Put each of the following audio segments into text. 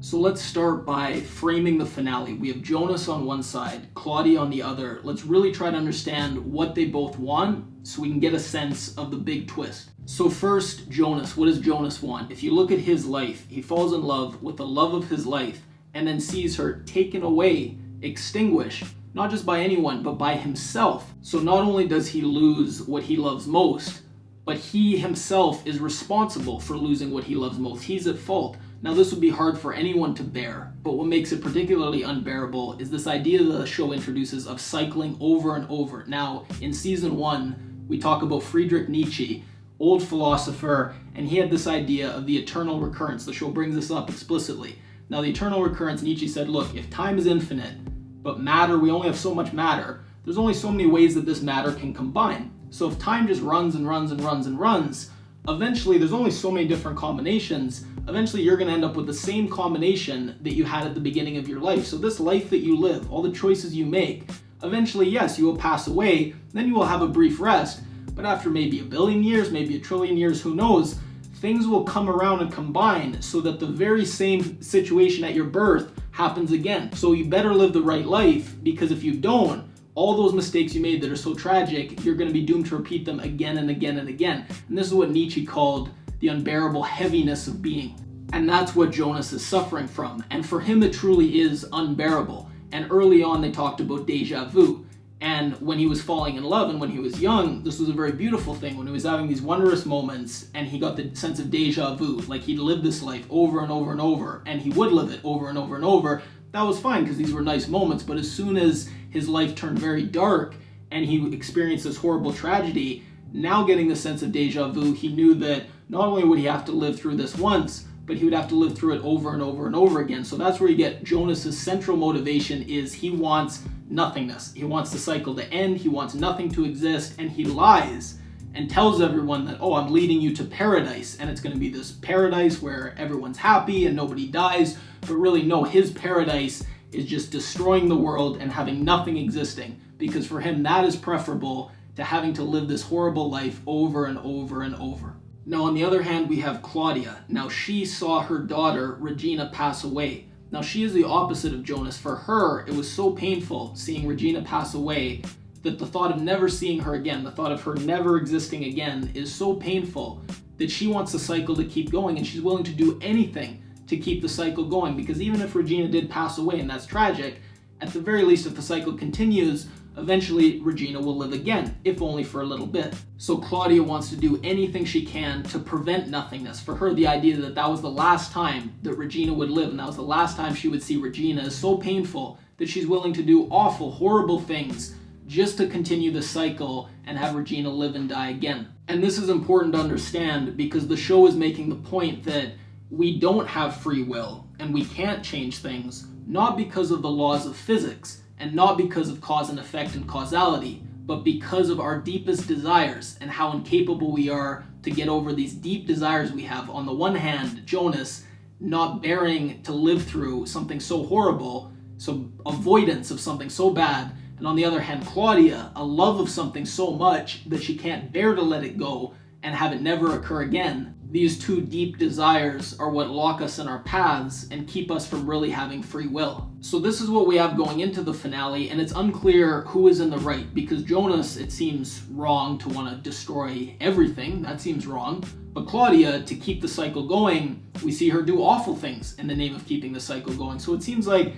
So let's start by framing the finale. We have Jonas on one side, Claudia on the other. Let's really try to understand what they both want so we can get a sense of the big twist. So first, Jonas. What does Jonas want? If you look at his life, he falls in love with the love of his life and then sees her taken away, extinguished, not just by anyone, but by himself. So not only does he lose what he loves most, but he himself is responsible for losing what he loves most. He's at fault. Now, this would be hard for anyone to bear, but what makes it particularly unbearable is this idea the show introduces of cycling over and over. Now, in season 1, we talk about Friedrich Nietzsche, old philosopher, and he had this idea of the eternal recurrence. The show brings this up explicitly. Now, the eternal recurrence, Nietzsche said, look, if time is infinite, but matter, we only have so much matter, there's only so many ways that this matter can combine. So if time just runs and runs and runs and runs, eventually there's only so many different combinations. Eventually you're going to end up with the same combination that you had at the beginning of your life. So this life that you live, all the choices you make, eventually, yes, you will pass away, then you will have a brief rest, but after maybe 1 billion years, maybe 1 trillion years, who knows, things will come around and combine so that the very same situation at your birth happens again. So you better live the right life, because if you don't, all those mistakes you made that are so tragic, you're going to be doomed to repeat them again and again and again. And this is what Nietzsche called the unbearable heaviness of being. And that's what Jonas is suffering from. And for him, it truly is unbearable. And early on, they talked about déjà vu. And when he was falling in love and when he was young, this was a very beautiful thing. When he was having these wondrous moments and he got the sense of déjà vu, like he'd lived this life over and over and over, and he would live it over and over and over, that was fine because these were nice moments. But as soon as his life turned very dark and he experienced this horrible tragedy, now getting the sense of déjà vu, he knew that not only would he have to live through this once, but he would have to live through it over and over and over again. So that's where you get Jonas's central motivation is he wants nothingness. He wants the cycle to end. He wants nothing to exist. And he lies and tells everyone that, oh, I'm leading you to paradise. And it's going to be this paradise where everyone's happy and nobody dies. But really, no, his paradise is just destroying the world and having nothing existing. Because for him, that is preferable to having to live this horrible life over and over and over. Now, on the other hand, we have Claudia. Now, she saw her daughter, Regina, pass away. Now, she is the opposite of Jonas. For her, it was so painful seeing Regina pass away that the thought of never seeing her again, the thought of her never existing again, is so painful that she wants the cycle to keep going, and she's willing to do anything to keep the cycle going, because even if Regina did pass away, and that's tragic, at the very least, if the cycle continues, eventually Regina will live again, if only for a little bit. So Claudia wants to do anything she can to prevent nothingness. For her, the idea that that was the last time that Regina would live, and that was the last time she would see Regina, is so painful that she's willing to do awful, horrible things just to continue the cycle and have Regina live and die again. And this is important to understand because the show is making the point that we don't have free will and we can't change things, not because of the laws of physics and not because of cause and effect and causality, but because of our deepest desires and how incapable we are to get over these deep desires we have. On the one hand, Jonas not bearing to live through something so horrible, so avoidance of something so bad, and on the other hand, Claudia, a love of something so much that she can't bear to let it go and have it never occur again. These two deep desires are what lock us in our paths and keep us from really having free will. So this is what we have going into the finale, and it's unclear who is in the right, because Jonas, it seems wrong to want to destroy everything. That seems wrong. But Claudia, to keep the cycle going, we see her do awful things in the name of keeping the cycle going. So it seems like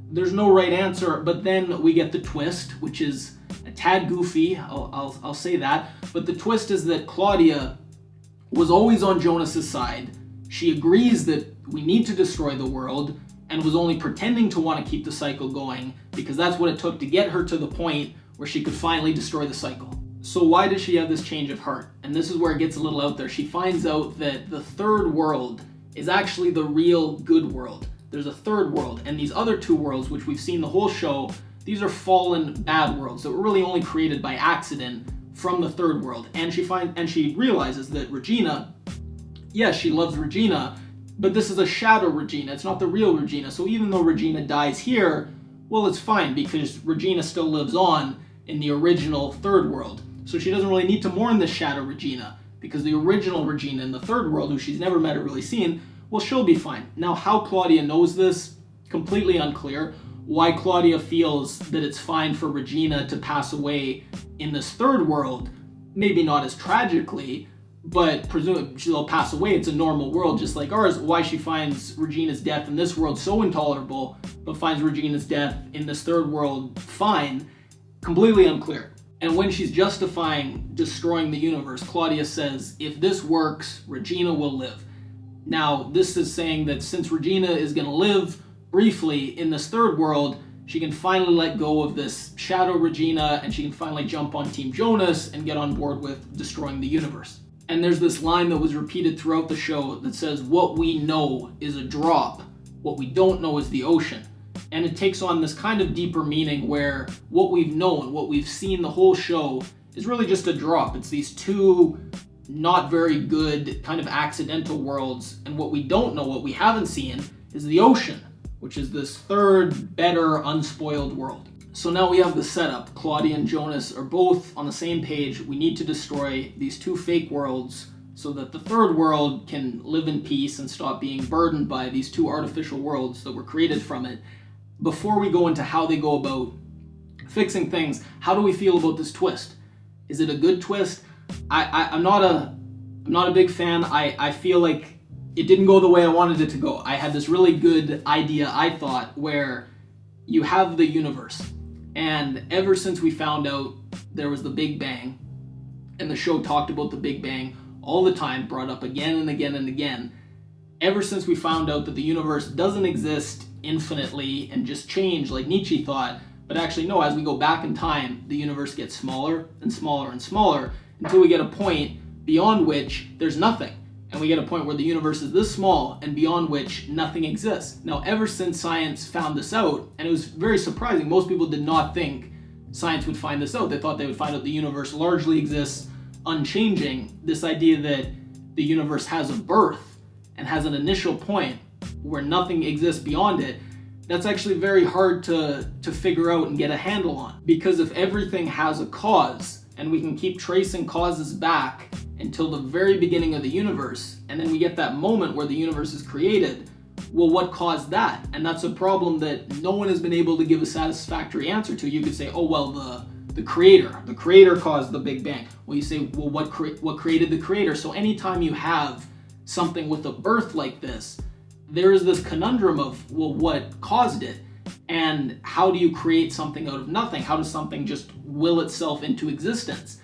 there's no right answer, but then we get the twist, which is a tad goofy, I'll say that. But the twist is that Claudia was always on Jonas's side. She agrees that we need to destroy the world and was only pretending to want to keep the cycle going because that's what it took to get her to the point where she could finally destroy the cycle. So why does she have this change of heart? And this is where it gets a little out there. She finds out that the third world is actually the real good world. There's a third world, and these other two worlds, which we've seen the whole show, these are fallen bad worlds that were really only created by accident from the third world. And she realizes that Regina, yes, she loves Regina, but this is a shadow Regina. It's not the real Regina. So even though Regina dies here, well, it's fine because Regina still lives on in the original third world. So she doesn't really need to mourn this shadow Regina because the original Regina in the third world, who she's never met or really seen, well, she'll be fine. Now, how Claudia knows this, completely unclear. Why Claudia feels that it's fine for Regina to pass away in this third world, maybe not as tragically, but presumably she'll pass away. It's a normal world just like ours. Why she finds Regina's death in this world so intolerable, but finds Regina's death in this third world fine, completely unclear. And when she's justifying destroying the universe, Claudia says, if this works, Regina will live. Now, this is saying that since Regina is going to live briefly in this third world, she can finally let go of this shadow Regina, and she can finally jump on Team Jonas and get on board with destroying the universe. And there's this line that was repeated throughout the show that says, what we know is a drop, what we don't know is the ocean. And it takes on this kind of deeper meaning where what we've known, what we've seen the whole show is really just a drop. It's these two not very good kind of accidental worlds, and what we don't know, what we haven't seen, is the ocean, which is this third, better, unspoiled world. So now we have the setup. Claudia and Jonas are both on the same page. We need to destroy these two fake worlds so that the third world can live in peace and stop being burdened by these two artificial worlds that were created from it. Before we go into how they go about fixing things, how do we feel about this twist? Is it a good twist? I'm not a big fan. I feel like it didn't go the way I wanted it to go. I had this really good idea, I thought, where you have the universe. And ever since we found out there was the Big Bang, and the show talked about the Big Bang all the time, brought up again and again and again, ever since we found out that the universe doesn't exist infinitely and just change like Nietzsche thought, but actually no, as we go back in time, the universe gets smaller and smaller and smaller until we get a point beyond which there's nothing. And we get a point where the universe is this small and beyond which nothing exists. Now, ever since science found this out, and it was very surprising, most people did not think science would find this out. They thought they would find out the universe largely exists unchanging. This idea that the universe has a birth and has an initial point where nothing exists beyond it, that's actually very hard to figure out and get a handle on. Because if everything has a cause, and we can keep tracing causes back until the very beginning of the universe, and then we get that moment where the universe is created, well, what caused that? And that's a problem that no one has been able to give a satisfactory answer to. You could say, oh, well, the creator caused the Big Bang. Well, you say, well, what created the creator? So anytime you have something with a birth like this, there is this conundrum of, well, what caused it? And how do you create something out of nothing? How does something just will itself into existence?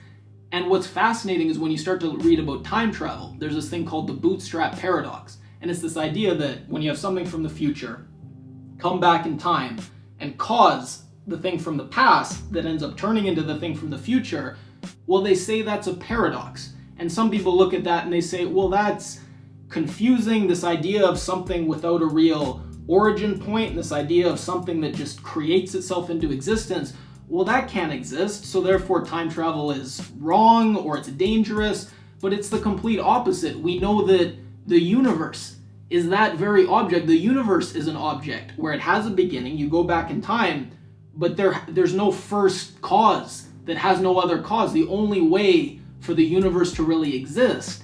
And what's fascinating is when you start to read about time travel, there's this thing called the Bootstrap paradox. And it's this idea that when you have something from the future come back in time and cause the thing from the past that ends up turning into the thing from the future, well, they say that's a paradox. And some people look at that and they say, well, that's confusing, this idea of something without a real origin point, and this idea of something that just creates itself into existence. Well, that can't exist, so therefore time travel is wrong or it's dangerous, but it's the complete opposite. We know that the universe is that very object. The universe is an object where it has a beginning, you go back in time, but there's no first cause that has no other cause. The only way for the universe to really exist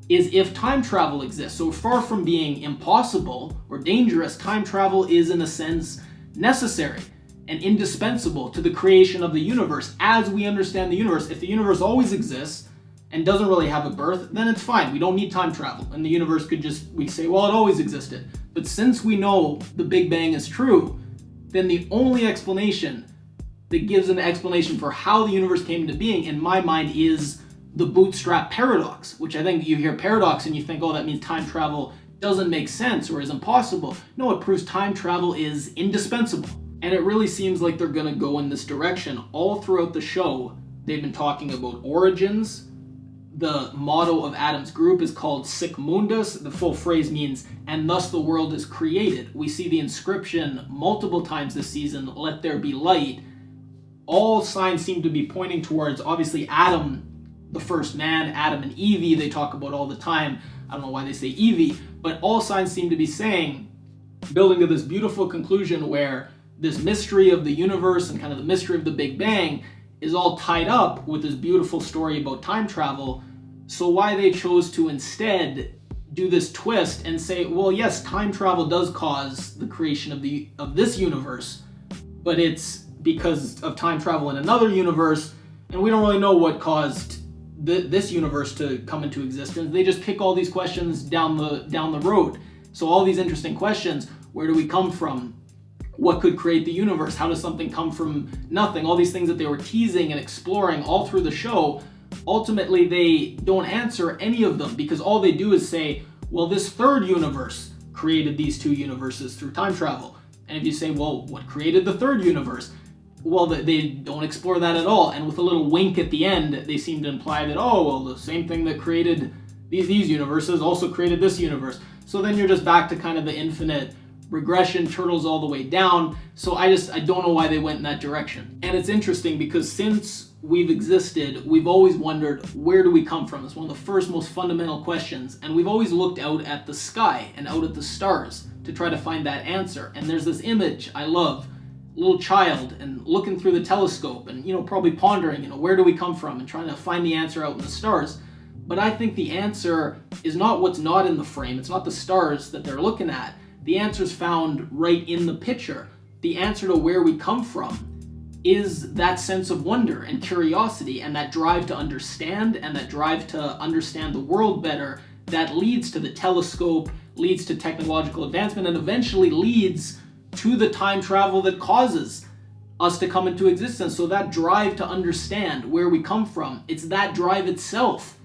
is if time travel exists. So far from being impossible or dangerous, time travel is in a sense necessary and indispensable to the creation of the universe as we understand the universe. If the universe always exists and doesn't really have a birth, then it's fine. We don't need time travel. And the universe could just, we say, well, it always existed. But since we know the Big Bang is true, then the only explanation that gives an explanation for how the universe came into being, in my mind, is the Bootstrap paradox, which I think you hear paradox and you think, oh, that means time travel doesn't make sense or is impossible. No, it proves time travel is indispensable. And it really seems like they're going to go in this direction. All throughout the show, they've been talking about origins. The motto of Adam's group is called Sic Mundus. The full phrase means, and thus the world is created. We see the inscription multiple times this season, let there be light. All signs seem to be pointing towards, obviously, Adam, the first man, Adam and Evie, they talk about all the time. I don't know why they say Evie, but all signs seem to be saying, building to this beautiful conclusion where this mystery of the universe and kind of the mystery of the Big Bang is all tied up with this beautiful story about time travel. So why they chose to instead do this twist and say, well, yes, time travel does cause the creation of this universe, but it's because of time travel in another universe, and we don't really know what caused this universe to come into existence. They just pick all these questions down the road. So all these interesting questions: where do we come from? What could create the universe? How does something come from nothing? All these things that they were teasing and exploring all through the show, ultimately they don't answer any of them, because all they do is say, well, this third universe created these two universes through time travel. And if you say, well, what created the third universe? Well, they don't explore that at all. And with a little wink at the end, they seem to imply that, oh, well, the same thing that created these universes also created this universe. So then you're just back to kind of the infinite regression, turtles all the way down. So I don't know why they went in that direction. And it's interesting because since we've existed, we've always wondered, where do we come from? It's one of the first most fundamental questions. And we've always looked out at the sky and out at the stars to try to find that answer. And there's this image I love, little child and looking through the telescope and, probably pondering, where do we come from, and trying to find the answer out in the stars. But I think the answer is not what's not in the frame. It's not the stars that they're looking at. The answer's found right in the picture. The answer to where we come from is that sense of wonder and curiosity and that drive to understand, and that drive to understand the world better, that leads to the telescope, leads to technological advancement, and eventually leads to the time travel that causes us to come into existence. So that drive to understand where we come from, it's that drive itself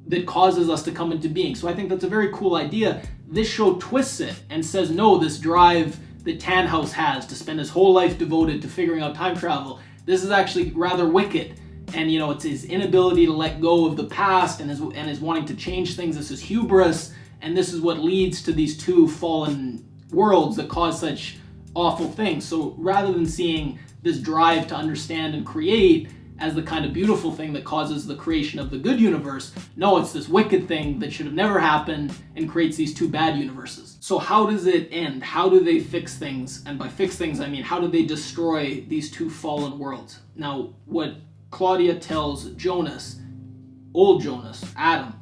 that causes us to come into being. So I think that's a very cool idea. This show twists it and says, no, this drive that Tannhaus has to spend his whole life devoted to figuring out time travel, this is actually rather wicked. And it's his inability to let go of the past and his wanting to change things. This is hubris, and this is what leads to these two fallen worlds that cause such awful things. So rather than seeing this drive to understand and create as the kind of beautiful thing that causes the creation of the good universe, no, it's this wicked thing that should have never happened and creates these two bad universes. So how does it end? How do they fix things? And by fix things, I mean, how do they destroy these two fallen worlds? Now, what Claudia tells Jonas, old Jonas, Adam,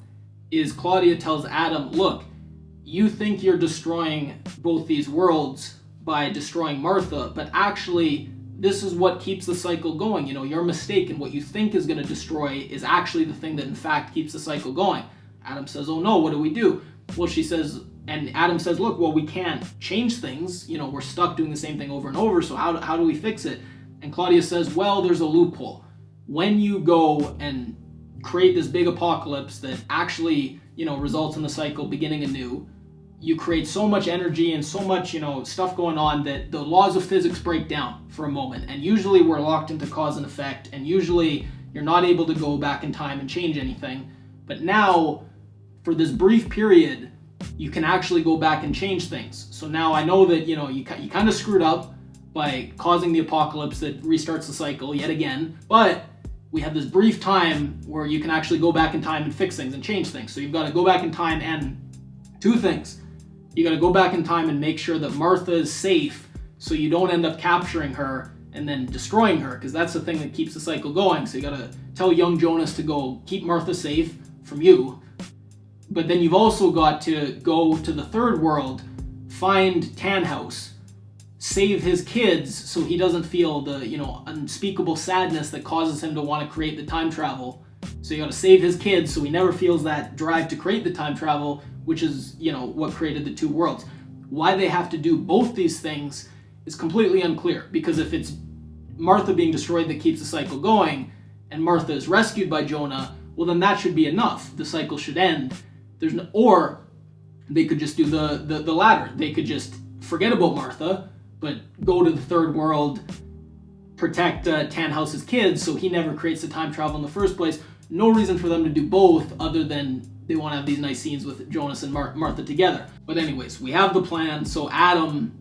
is Claudia tells Adam, look, you think you're destroying both these worlds by destroying Martha, but actually this is what keeps the cycle going. You're mistaken. What you think is going to destroy is actually the thing that in fact keeps the cycle going. Adam says, oh no, what do we do? Well, she says, and Adam says, look, well, we can't change things. We're stuck doing the same thing over and over. So how do we fix it? And Claudia says, well, there's a loophole. When you go and create this big apocalypse that actually, results in the cycle beginning anew, you create so much energy and so much, stuff going on that the laws of physics break down for a moment. And usually we're locked into cause and effect. And usually you're not able to go back in time and change anything. But now, for this brief period, you can actually go back and change things. So now I know that, you kind of screwed up by causing the apocalypse that restarts the cycle yet again. But we have this brief time where you can actually go back in time and fix things and change things. So you've got to go back in time and two things. You got to go back in time and make sure that Martha is safe so you don't end up capturing her and then destroying her, because that's the thing that keeps the cycle going. So you got to tell young Jonas to go keep Martha safe from you. But then you've also got to go to the third world, find Tannhaus, save his kids so he doesn't feel the, unspeakable sadness that causes him to want to create the time travel. So you got to save his kids so he never feels that drive to create the time travel, which is, what created the two worlds. Why they have to do both these things is completely unclear, because if it's Martha being destroyed that keeps the cycle going, and Martha is rescued by Jonah, well, then that should be enough. The cycle should end. Or they could just do the latter. They could just forget about Martha, but go to the third world, protect Tannhaus's kids so he never creates the time travel in the first place. No reason for them to do both other than they want to have these nice scenes with Jonas and Martha together. But anyways, we have the plan. So Adam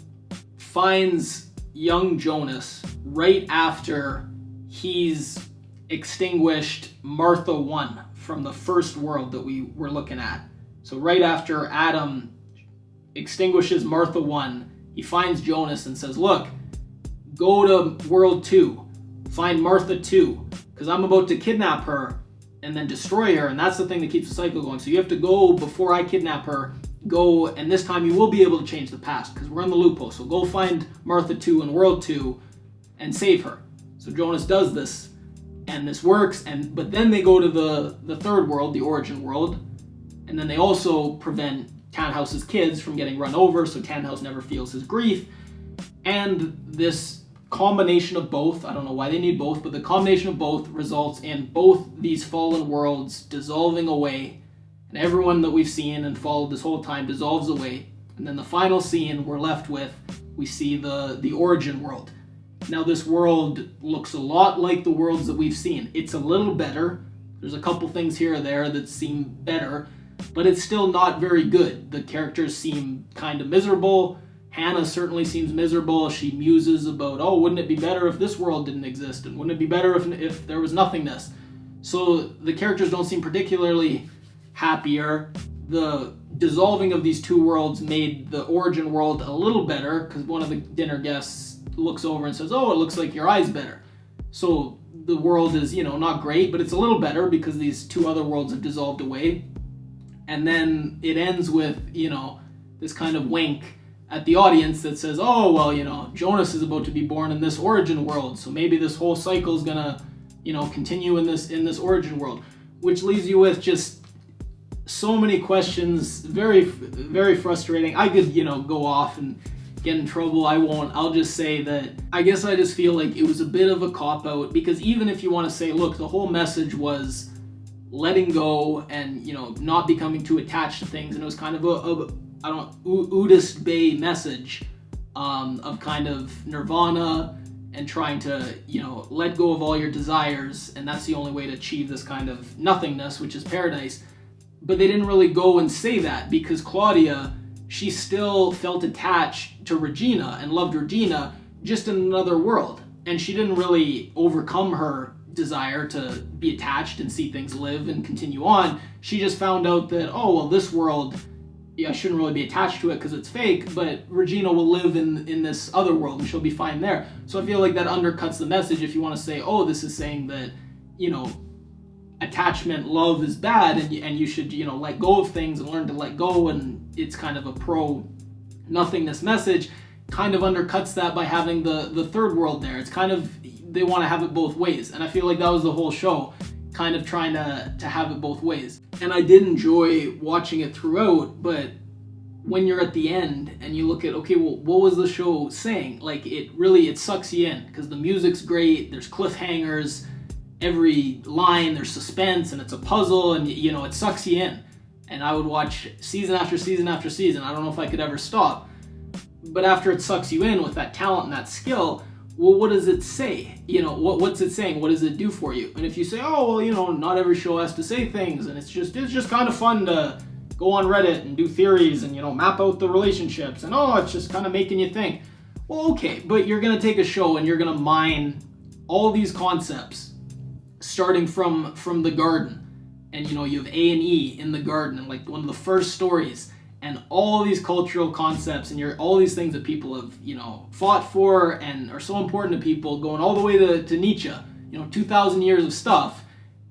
finds young Jonas right after he's extinguished Martha 1 from the first world that we were looking at. So right after Adam extinguishes Martha 1, he finds Jonas and says, look, go to world 2, find Martha 2, because I'm about to kidnap her and then destroy her, and that's the thing that keeps the cycle going. So you have to go before I kidnap her, go, and this time you will be able to change the past because we're in the loophole. So go find Martha 2 in World 2 and save her. So Jonas does this, and this works, but then they go to the third world, the origin world, and then they also prevent Tannhouse's kids from getting run over, so Tannhouse never feels his grief. And this combination of both, I don't know why they need both, but the combination of both results in both these fallen worlds dissolving away, and everyone that we've seen and followed this whole time dissolves away. And then the final scene we're left with, we see the origin world. Now this world looks a lot like the worlds that we've seen. It's a little better. There's a couple things here or there that seem better, but it's still not very good. The characters seem kind of miserable. Hannah certainly seems miserable. She muses about, oh, wouldn't it be better if this world didn't exist? And wouldn't it be better if there was nothingness? So the characters don't seem particularly happier. The dissolving of these two worlds made the origin world a little better because one of the dinner guests looks over and says, oh, it looks like your eye's better. So the world is, not great, but it's a little better because these two other worlds have dissolved away. And then it ends with, this kind of wink at the audience that says, oh, well, Jonas is about to be born in this origin world, so maybe this whole cycle is gonna, continue in this origin world, which leaves you with just so many questions, very, very frustrating. I could, go off and get in trouble. I won't. I'll just say that I guess I just feel like it was a bit of a cop-out, because even if you want to say, look, the whole message was letting go and, not becoming too attached to things, and it was kind of a Buddhist Bay message of kind of nirvana and trying to, let go of all your desires, and that's the only way to achieve this kind of nothingness, which is paradise. But they didn't really go and say that, because Claudia, she still felt attached to Regina and loved Regina, just in another world. And she didn't really overcome her desire to be attached and see things live and continue on. She just found out that, oh, well, this world, I shouldn't really be attached to it because it's fake, but Regina will live in this other world and she'll be fine there. So I feel like that undercuts the message if you want to say, oh, this is saying that, attachment, love is bad, and you should, let go of things and learn to let go, and it's kind of a pro-nothingness message. Kind of undercuts that by having the third world there. It's kind of, they want to have it both ways, and I feel like that was the whole show, kind of trying to have it both ways. And I did enjoy watching it throughout, but when you're at the end and you look at, okay, well, what was the show saying? Like, it sucks you in, because the music's great, there's cliffhangers, every line there's suspense, and it's a puzzle, and it sucks you in. And I would watch season after season after season. I don't know if I could ever stop. But after it sucks you in with that talent and that skill, well, what does it say? What's it saying? What does it do for you? And if you say, oh, well, not every show has to say things, and it's just kind of fun to go on Reddit and do theories and, map out the relationships, and it's just kind of making you think. Well, okay, but you're going to take a show and you're going to mine all these concepts, starting from the garden, and you have A&E in the garden, and like one of the first stories, and all these cultural concepts, and all these things that people have fought for and are so important to people, going all the way to Nietzsche, 2,000 years of stuff,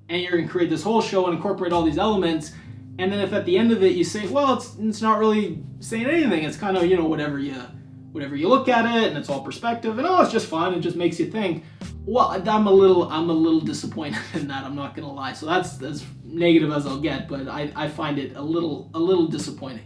and you're going to create this whole show and incorporate all these elements. And then if at the end of it you say, well, it's not really saying anything, it's kind of whatever you look at it, and it's all perspective, and it's just fun, it just makes you think. Well, I'm a little disappointed in that, I'm not gonna lie. So that's as negative as I'll get, but I find it a little disappointing.